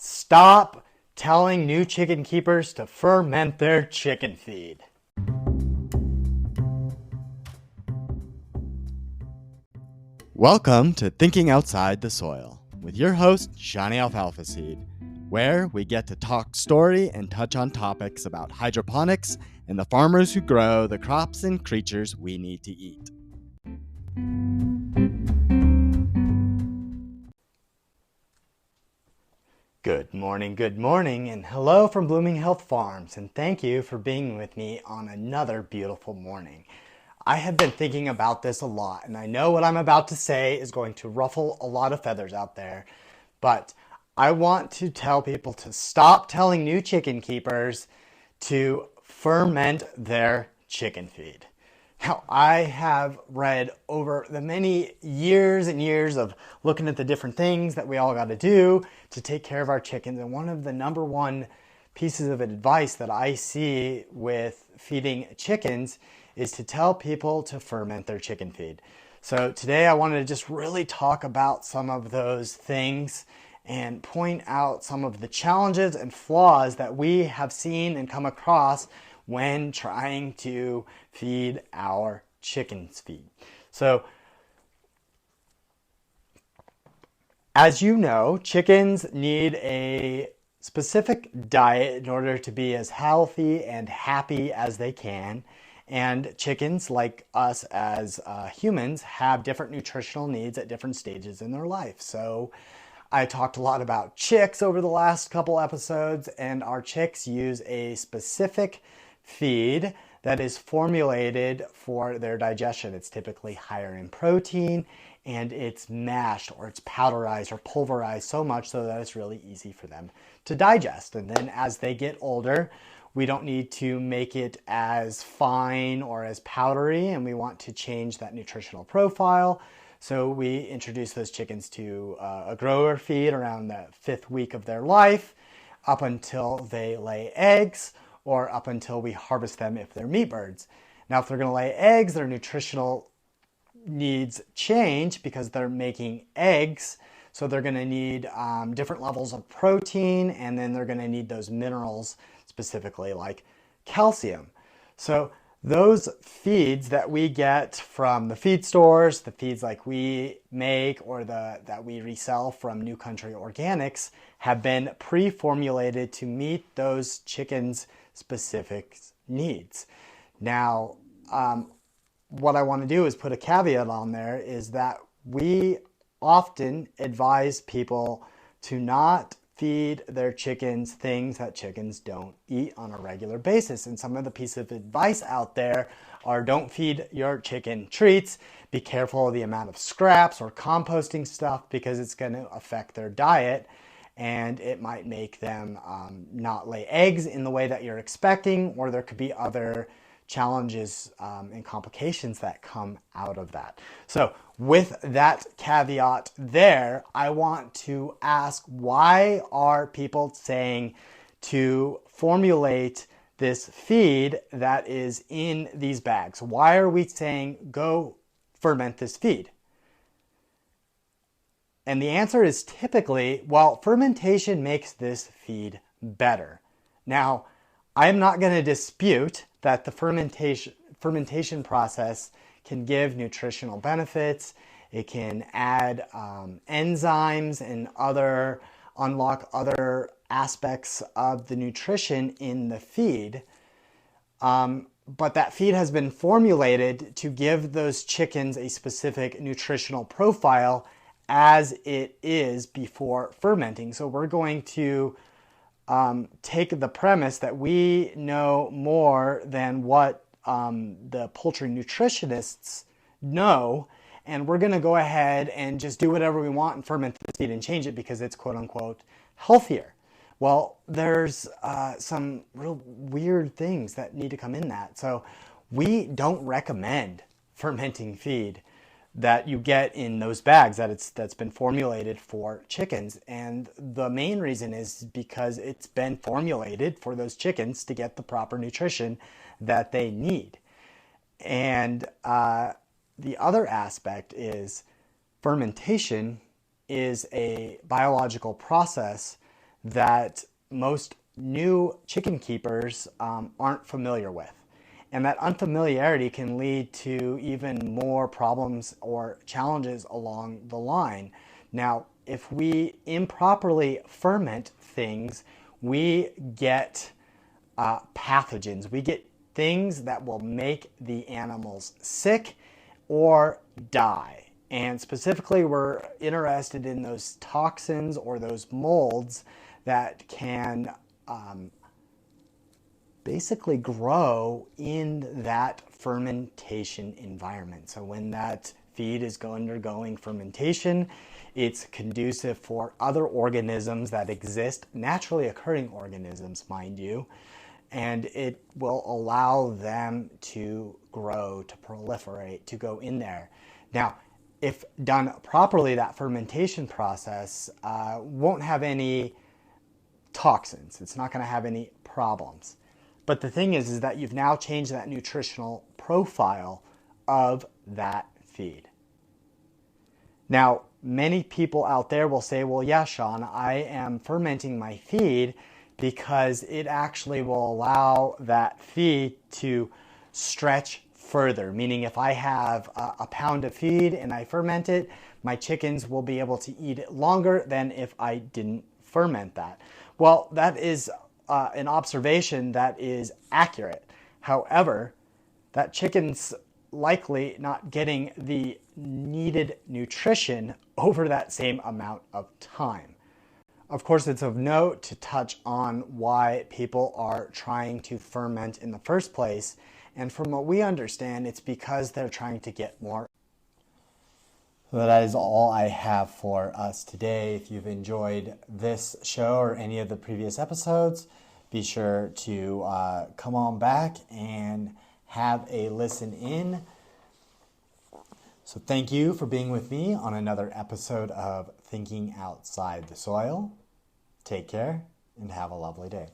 Stop telling new chicken keepers to ferment their chicken feed. Welcome to Thinking Outside the Soil with your host, Shani Alfalfa Seed, where we get to talk story and touch on topics about hydroponics and the farmers who grow the crops and creatures we need to eat. Good morning, and hello from Blooming Health Farms, and thank you for being with me on another beautiful morning. I have been thinking about this a lot, and I know what I'm about to say is going to ruffle a lot of feathers out there, but I want to tell people to stop telling new chicken keepers to ferment their chicken feed. Now, I have read over the many years and years of looking at the different things that we all got to do to take care of our chickens. And one of the number one pieces of advice that I see with feeding chickens is to tell people to ferment their chicken feed. So today I wanted to just really talk about some of those things and point out some of the challenges and flaws that we have seen and come across when trying to feed our chickens feed. So, as you know, chickens need a specific diet in order to be as healthy and happy as they can. And chickens, like us as humans, have different nutritional needs at different stages in their life. So I talked a lot about chicks over the last couple episodes, and our chicks use a specific feed that is formulated for their digestion. It's typically higher in protein, and it's mashed or it's powderized or pulverized so much so that it's really easy for them to digest. And then as they get older, we don't need to make it as fine or as powdery, and we want to change that nutritional profile. So we introduce those chickens to a grower feed around the 5th week of their life up until they lay eggs, or up until we harvest them if they're meat birds. Now, if they're going to lay eggs, their nutritional needs change because they're making eggs. So they're going to need different levels of protein, and then they're going to need those minerals, specifically like calcium. So those feeds that we get from the feed stores, the feeds like we make or that we resell from New Country Organics, have been pre-formulated to meet those chickens' specific needs. Now, what I want to do is put a caveat on there is that we often advise people to not feed their chickens things that chickens don't eat on a regular basis. And some of the pieces of advice out there are: don't feed your chicken treats, be careful of the amount of scraps or composting stuff because it's going to affect their diet, and it might make them not lay eggs in the way that you're expecting, or there could be other challenges and complications that come out of that. So with that caveat there, I want to ask, why are people saying to formulate this feed that is in these bags? Why are we saying go ferment this feed? And the answer is typically, well, fermentation makes this feed better. Now, I'm not going to dispute that the fermentation process can give nutritional benefits. It can add enzymes and unlock other aspects of the nutrition in the feed. But that feed has been formulated to give those chickens a specific nutritional profile as it is before fermenting. So we're going to take the premise that we know more than what the poultry nutritionists know, and we're going to go ahead and just do whatever we want and ferment the feed and change it because it's quote unquote healthier. Well, there's some real weird things that need to come in that. So we don't recommend fermenting feed that you get in those bags that's been formulated for chickens. And the main reason is because it's been formulated for those chickens to get the proper nutrition that they need. And the other aspect is fermentation is a biological process that most new chicken keepers aren't familiar with. And that unfamiliarity can lead to even more problems or challenges along the line. Now, if we improperly ferment things, we get pathogens. We get things that will make the animals sick or die. And specifically, we're interested in those toxins or those molds that can basically grow in that fermentation environment. So when that feed is undergoing fermentation, it's conducive for other organisms that exist, naturally occurring organisms, mind you, and it will allow them to grow, to proliferate, to go in there. Now, if done properly, that fermentation process won't have any toxins. It's not going to have any problems. But the thing is that you've now changed that nutritional profile of that feed. Now, many people out there will say, well, yeah, Sean, I am fermenting my feed because it actually will allow that feed to stretch further. Meaning if I have a pound of feed and I ferment it, my chickens will be able to eat it longer than if I didn't ferment that. Well, that is an observation that is accurate. However, that chicken's likely not getting the needed nutrition over that same amount of time. Of course, it's of note to touch on why people are trying to ferment in the first place. And from what we understand, it's because they're trying to get more. So that is all I have for us today. If you've enjoyed this show or any of the previous episodes, be sure to come on back and have a listen in. So thank you for being with me on another episode of Thinking Outside the Soil. Take care and have a lovely day.